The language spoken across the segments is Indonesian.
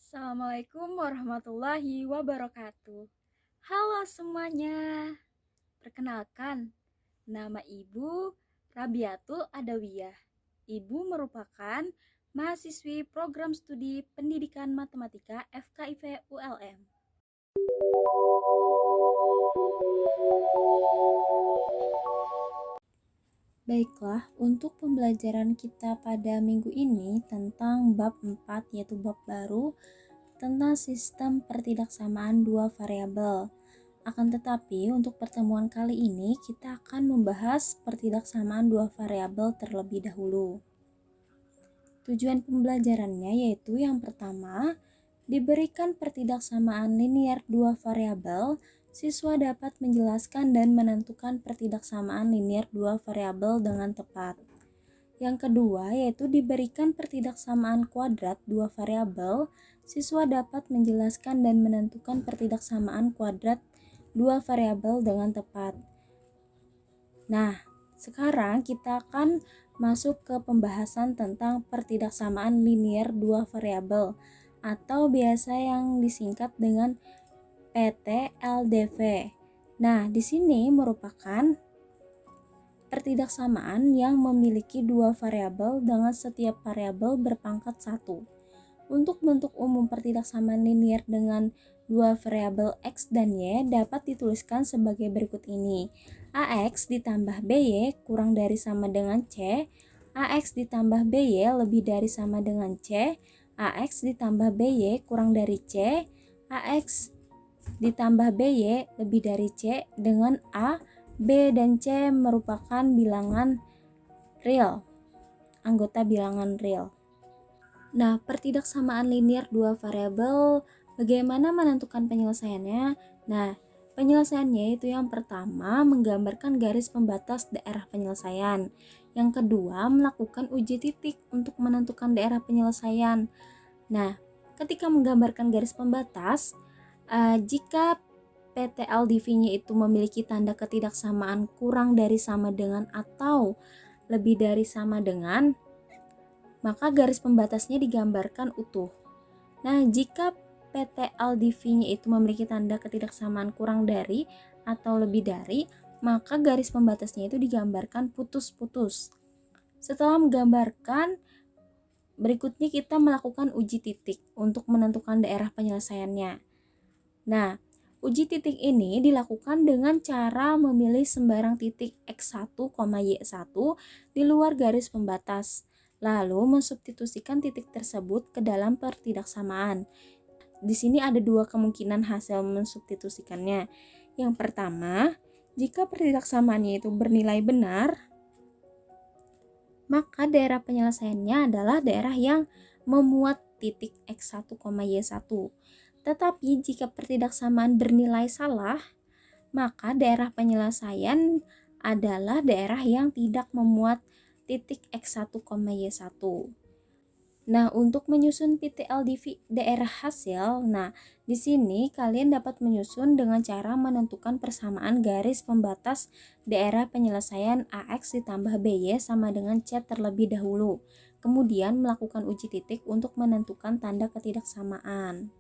Assalamualaikum warahmatullahi wabarakatuh. Halo semuanya. Perkenalkan, nama Ibu Rabiatul Adawiyah. Ibu merupakan mahasiswi program studi Pendidikan Matematika FKIP ULM. Baiklah, untuk pembelajaran kita pada minggu ini tentang bab 4 yaitu bab baru tentang sistem pertidaksamaan dua variabel. Akan tetapi, untuk pertemuan kali ini kita akan membahas pertidaksamaan dua variabel terlebih dahulu. Tujuan pembelajarannya yaitu yang pertama, diberikan pertidaksamaan linier dua variabel, siswa dapat menjelaskan dan menentukan pertidaksamaan linier dua variabel dengan tepat. Yang kedua yaitu diberikan pertidaksamaan kuadrat dua variabel, siswa dapat menjelaskan dan menentukan pertidaksamaan kuadrat dua variabel dengan tepat. Nah, sekarang kita akan masuk ke pembahasan tentang pertidaksamaan linier dua variabel atau biasa yang disingkat dengan PTLDV. Nah, di sini merupakan pertidaksamaan yang memiliki dua variabel dengan setiap variabel berpangkat 1. Untuk bentuk umum pertidaksamaan linier dengan dua variabel X dan Y dapat dituliskan sebagai berikut ini. AX ditambah BY kurang dari sama dengan C, AX ditambah BY lebih dari sama dengan C, AX ditambah BY kurang dari C, AX ditambah BY lebih dari C dengan A, B dan C merupakan bilangan real, anggota bilangan real. Nah, pertidaksamaan linier dua variabel, bagaimana menentukan penyelesaiannya? Nah, penyelesaiannya itu yang pertama menggambarkan garis pembatas daerah penyelesaian. Yang kedua, melakukan uji titik untuk menentukan daerah penyelesaian. Nah, ketika menggambarkan garis pembatas, jika PTLDV-nya itu memiliki tanda ketidaksamaan kurang dari sama dengan atau lebih dari sama dengan, maka garis pembatasnya digambarkan utuh. Nah, jika PTLDV-nya itu memiliki tanda ketidaksamaan kurang dari atau lebih dari, maka garis pembatasnya itu digambarkan putus-putus. Setelah menggambarkan, berikutnya kita melakukan uji titik untuk menentukan daerah penyelesaiannya. Nah, uji titik ini dilakukan dengan cara memilih sembarang titik X1, Y1 di luar garis pembatas, lalu mensubstitusikan titik tersebut ke dalam pertidaksamaan. Di sini ada dua kemungkinan hasil mensubstitusikannya. Yang pertama, jika pertidaksamaannya itu bernilai benar, maka daerah penyelesaiannya adalah daerah yang memuat titik X1, Y1. Tetapi jika pertidaksamaan bernilai salah, maka daerah penyelesaian adalah daerah yang tidak memuat titik X1, Y1. Nah, untuk menyusun PTLDV daerah hasil, di sini kalian dapat menyusun dengan cara menentukan persamaan garis pembatas daerah penyelesaian AX ditambah BY sama dengan C terlebih dahulu. Kemudian melakukan uji titik untuk menentukan tanda ketidaksamaan.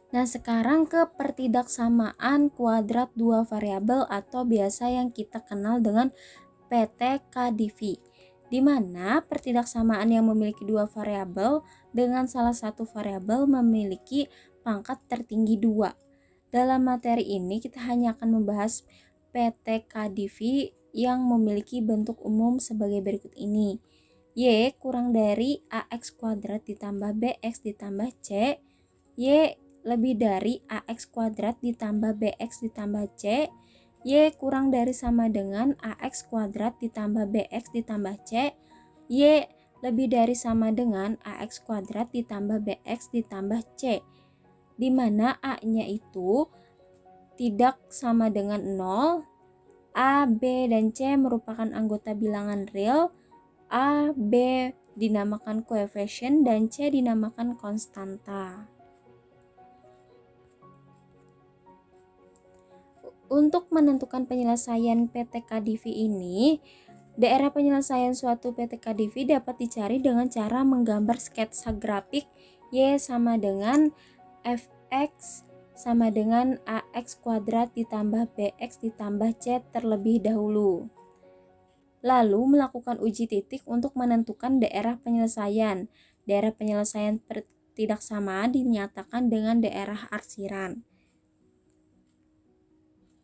Nah, sekarang ke pertidaksamaan kuadrat dua variabel atau biasa yang kita kenal dengan PTKDV, di mana pertidaksamaan yang memiliki dua variabel dengan salah satu variabel memiliki pangkat tertinggi 2. Dalam materi ini kita hanya akan membahas PTKDV yang memiliki bentuk umum sebagai berikut ini. Y kurang dari AX kuadrat ditambah BX ditambah C, Y lebih dari AX kuadrat ditambah BX ditambah C, Y kurang dari sama dengan AX kuadrat ditambah BX ditambah C, Y lebih dari sama dengan AX kuadrat ditambah BX ditambah C, di mana A-nya itu tidak sama dengan 0, A, B, dan C merupakan anggota bilangan real, A, B dinamakan koefisien, dan C dinamakan konstanta. Untuk menentukan penyelesaian PTKDV ini, Daerah penyelesaian suatu PTKDV dapat dicari dengan cara menggambar sketsa grafik Y sama dengan Fx sama dengan AX kuadrat ditambah BX ditambah C terlebih dahulu. Lalu melakukan uji titik untuk menentukan daerah penyelesaian. Daerah penyelesaian ketidaksamaan dinyatakan dengan daerah arsiran.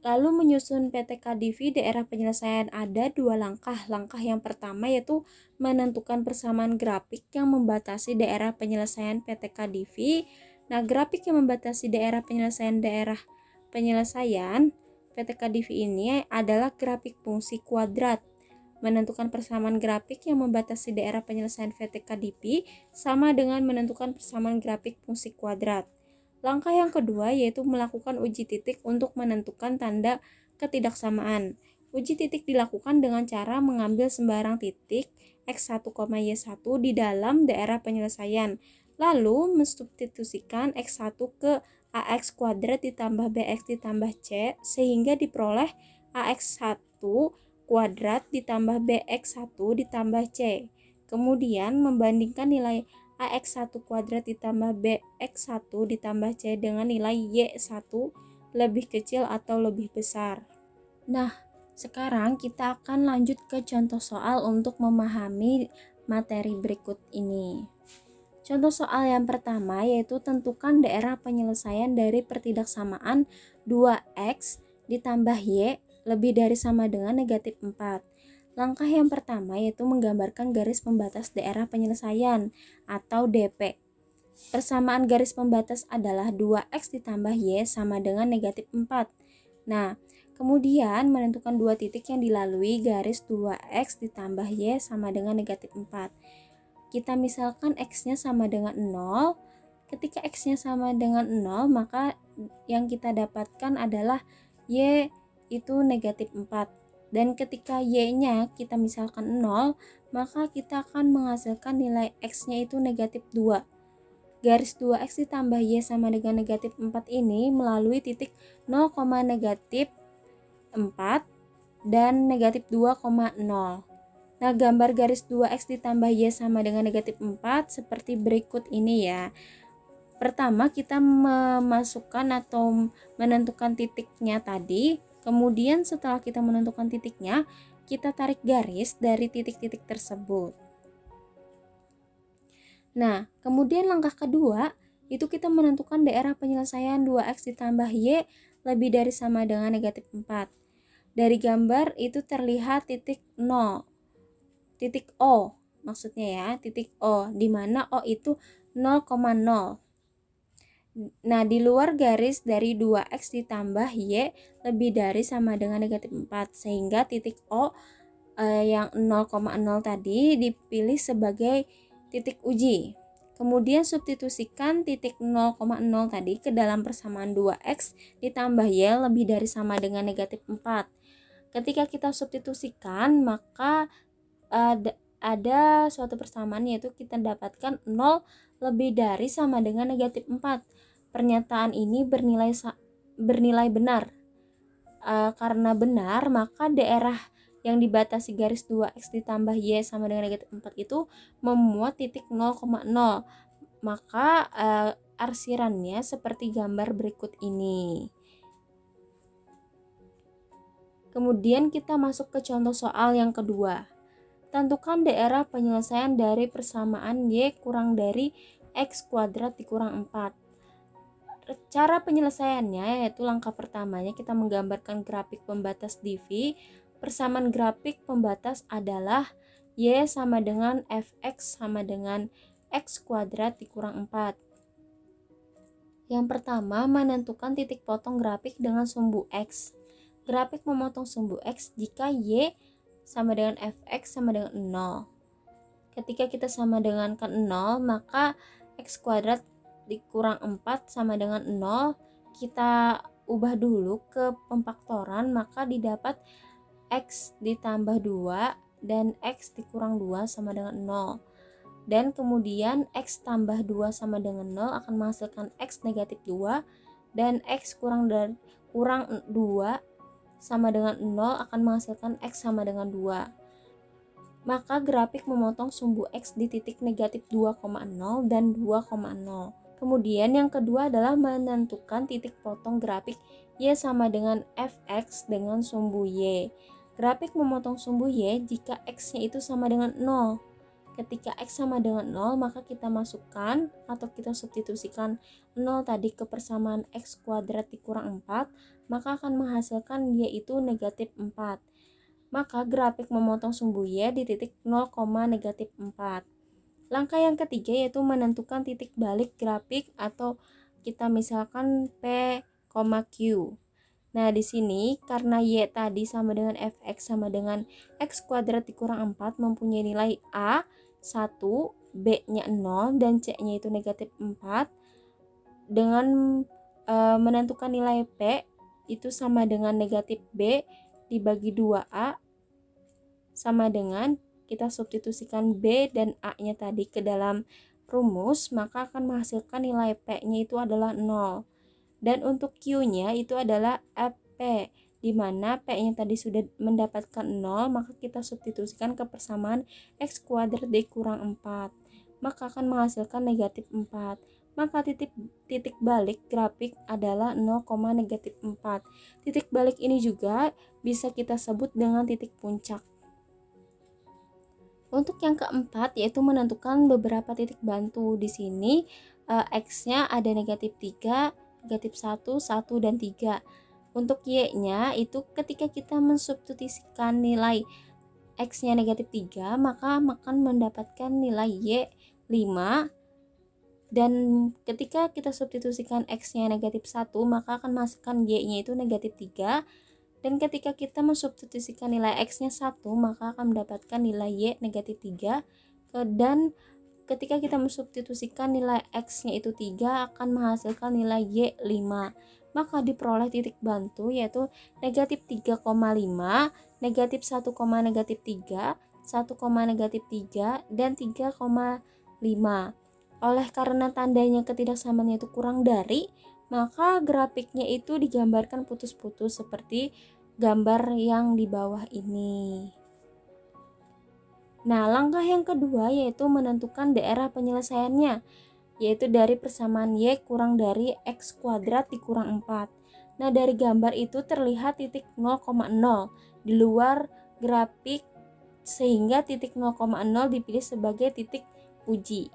Lalu menyusun PTKDV daerah penyelesaian ada dua langkah. Langkah yang pertama yaitu menentukan persamaan grafik yang membatasi daerah penyelesaian PTKDV. Nah, grafik yang membatasi daerah penyelesaian PTKDV ini adalah grafik fungsi kuadrat. Menentukan persamaan grafik yang membatasi daerah penyelesaian PTKDV sama dengan menentukan persamaan grafik fungsi kuadrat. Langkah yang kedua yaitu melakukan uji titik untuk menentukan tanda ketidaksamaan. Uji titik dilakukan dengan cara mengambil sembarang titik x1, y1 di dalam daerah penyelesaian, lalu mensubstitusikan x1 ke ax kuadrat ditambah bx ditambah c sehingga diperoleh ax1 kuadrat ditambah bx1 ditambah c. Kemudian membandingkan nilai AX1 kuadrat ditambah BX1 ditambah C dengan nilai Y1 lebih kecil atau lebih besar. Nah, sekarang kita akan lanjut ke contoh soal untuk memahami materi berikut ini. Contoh soal yang pertama yaitu tentukan daerah penyelesaian dari pertidaksamaan 2X ditambah Y lebih dari sama dengan negatif 4. Langkah yang pertama yaitu menggambarkan garis pembatas daerah penyelesaian atau DP. Persamaan garis pembatas adalah 2x ditambah y sama dengan negatif 4. Nah, kemudian menentukan dua titik yang dilalui garis 2x ditambah y sama dengan negatif 4. Kita misalkan x-nya sama dengan 0. Ketika x-nya sama dengan 0, maka yang kita dapatkan adalah y itu negatif 4. Dan ketika y-nya kita misalkan 0, maka kita akan menghasilkan nilai x-nya itu negatif 2. Garis 2x ditambah y sama dengan negatif 4 ini melalui titik 0, negatif 4 dan negatif 2,0. Nah, gambar garis 2x ditambah y sama dengan negatif 4 seperti berikut ini ya. Pertama kita memasukkan atau menentukan titiknya tadi. Kemudian setelah kita menentukan titiknya, kita tarik garis dari titik-titik tersebut. Nah, kemudian langkah kedua, itu kita menentukan daerah penyelesaian 2x ditambah y lebih dari sama dengan negatif 4. Dari gambar itu terlihat titik 0, titik O maksudnya ya, titik O, di mana O itu 0,0. Nah, di luar garis dari 2x ditambah y lebih dari sama dengan negatif 4, sehingga titik O yang 0,0 tadi dipilih sebagai titik uji. Kemudian substitusikan titik 0,0 tadi ke dalam persamaan 2x ditambah y lebih dari sama dengan negatif 4. Ketika kita substitusikan, maka ada suatu persamaan yaitu kita dapatkan 0 lebih dari sama dengan negatif 4. Pernyataan ini bernilai benar. Karena benar, maka daerah yang dibatasi garis 2x ditambah y sama dengan negatif 4 itu memuat titik 0,0. Maka arsirannya seperti gambar berikut ini. Kemudian kita masuk ke contoh soal yang kedua. Tentukan daerah penyelesaian dari persamaan y kurang dari x kuadrat dikurang 4. Cara penyelesaiannya yaitu langkah pertamanya kita menggambarkan grafik pembatas DV. Persamaan grafik pembatas adalah y sama dengan fx sama dengan x kuadrat dikurang 4. Yang pertama, menentukan titik potong grafik dengan sumbu x. Grafik memotong sumbu x jika y sama dengan fx sama dengan 0. Ketika kita sama dengan 0, maka x kuadrat dikurang 4 sama dengan 0. Kita ubah dulu ke pemfaktoran, maka didapat x ditambah 2 dan x dikurang 2 sama dengan 0. Dan kemudian x tambah 2 sama dengan 0 akan menghasilkan x negatif 2 dan x kurang 2 sama dengan 0 akan menghasilkan x sama dengan 2. maka grafik memotong sumbu X di titik negatif 2,0 dan 2,0. Kemudian yang kedua adalah menentukan titik potong grafik Y sama dengan Fx dengan sumbu Y. Grafik memotong sumbu Y jika X-nya itu sama dengan 0. Ketika X sama dengan 0, maka kita masukkan atau kita substitusikan 0 tadi ke persamaan X kuadrat dikurang 4, maka akan menghasilkan Y itu negatif 4. Maka grafik memotong sumbu Y di titik 0, negatif 4. Langkah yang ketiga yaitu menentukan titik balik grafik atau kita misalkan P, Q. Nah, di sini karena Y tadi sama dengan Fx sama dengan X kuadrat dikurang 4 mempunyai nilai A 1, B-nya 0, dan C-nya itu negatif 4. Dengan menentukan nilai P itu sama dengan negatif B dibagi 2A sama dengan kita substitusikan B dan A-nya tadi ke dalam rumus, maka akan menghasilkan nilai P-nya itu adalah 0. Dan untuk Q-nya itu adalah FP, di mana P-nya tadi sudah mendapatkan 0, maka kita substitusikan ke persamaan X kuadrat dikurang 4, maka akan menghasilkan negatif 4. Maka titik balik grafik adalah 0, negatif 4. Titik balik ini juga bisa kita sebut dengan titik puncak. Untuk yang keempat yaitu menentukan beberapa titik bantu. Di sini X-nya ada negatif 3, negatif 1, 1, dan 3. Untuk Y-nya itu ketika kita mensubstitusikan nilai X-nya negatif 3, maka akan mendapatkan nilai Y 5. Dan ketika kita substitusikan X-nya negatif 1, maka akan menghasilkan Y-nya itu negatif 3. Dan ketika kita mensubstitusikan nilai X-nya 1, maka akan mendapatkan nilai Y negatif 3. Dan ketika kita mensubstitusikan nilai X-nya itu 3, akan menghasilkan nilai Y 5. Maka diperoleh titik bantu yaitu negatif 3,5, negatif 1, negatif 3, 1, negatif 3, dan 3,5. Oleh karena tandanya ketidaksamaannya itu kurang dari, maka grafiknya itu digambarkan putus-putus seperti gambar yang di bawah ini. Nah, langkah yang kedua yaitu menentukan daerah penyelesaiannya, yaitu dari persamaan Y kurang dari X kuadrat dikurang 4. Nah, dari gambar itu terlihat titik 0,0 di luar grafik, sehingga titik 0,0 dipilih sebagai titik uji.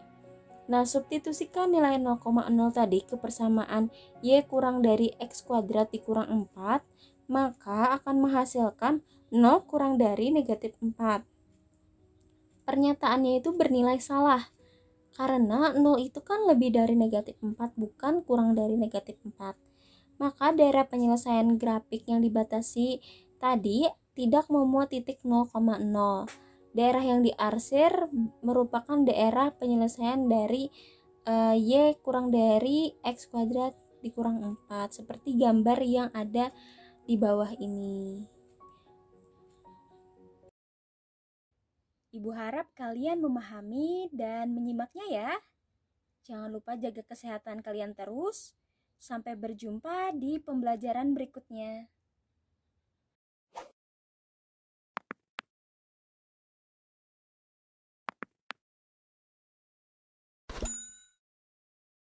Nah, substitusikan nilai 0,0 tadi ke persamaan Y kurang dari X kuadrat dikurang 4, maka akan menghasilkan 0 kurang dari negatif 4. Pernyataannya itu bernilai salah, karena 0 itu kan lebih dari negatif 4, bukan kurang dari negatif 4. Maka daerah penyelesaian grafik yang dibatasi tadi tidak memuat titik 0,0. Daerah yang diarsir merupakan daerah penyelesaian dari Y kurang dari X kuadrat dikurang 4, seperti gambar yang ada di bawah ini. Ibu harap kalian memahami dan menyimaknya ya. Jangan lupa jaga kesehatan kalian terus. Sampai berjumpa di pembelajaran berikutnya.